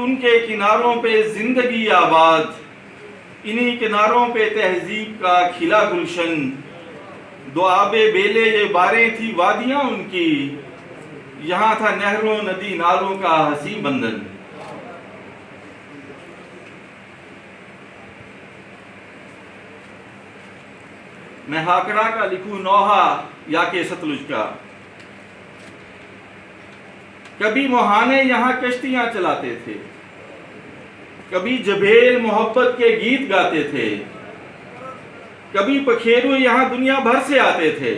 उनके किनारों पे जिंदगी आबाद, इन्हीं किनारों पे तहजीब का खिला गुलशन। दुआबे बेले ये बारें थी वादियां उनकी, यहाँ था नहरों नदी नालों का हसी बंधन। मैं हाकड़ा का लिखूं नौहा या के सतलुज का। कभी मोहाने यहाँ कश्तियां चलाते थे, कभी जबेल मोहब्बत के गीत गाते थे, कभी पखेरु यहाँ दुनिया भर से आते थे।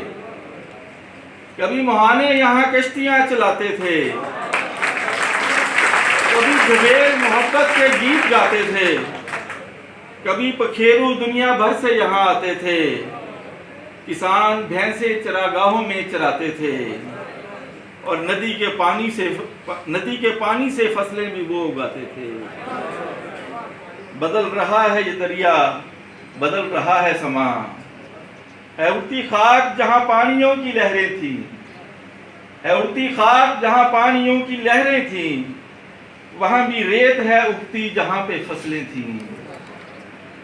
कभी मोहाने यहाँ कश्तियां चलाते थे, कभी जबेल मोहब्बत के गीत गाते थे, कभी पखेरु दुनिया भर से यहाँ आते थे। किसान भैंसे चरागाहों में चराते थे और नदी के पानी से फसलें भी वो उगाते थे। बदल रहा है ये दरिया, बदल रहा है समा, है उड़ती खाक जहां पानियों की लहरें थी, है उड़ती खाक जहां पानियों की लहरें थी, वहां भी रेत है उगती जहां पे फसलें थी।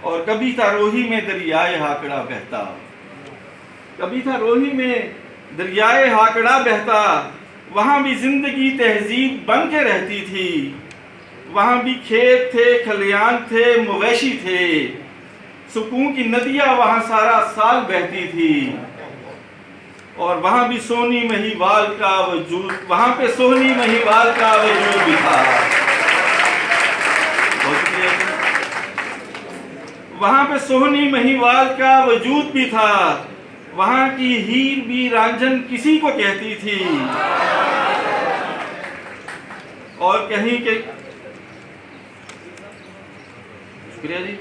और कभी था रोही में दरियाए हाकड़ा बहता, कभी था रोही में दरियाए हाकड़ा बहता, वहां भी जिंदगी तहजीब बन के रहती थी। वहां भी खेत थे, खलियान थे, मवेशी थे, सुकून की नदियां वहां सारा साल बहती थी। और वहां भी सोनी महिवाल का वजूद, वहां पे सोनी महिवाल का वजूद भी था। वहां पे सोनी महिवाल का वजूद भी था। वहां की हीर भी रांझन किसी को कहती थी। और कहीं के शुक्रिया जी।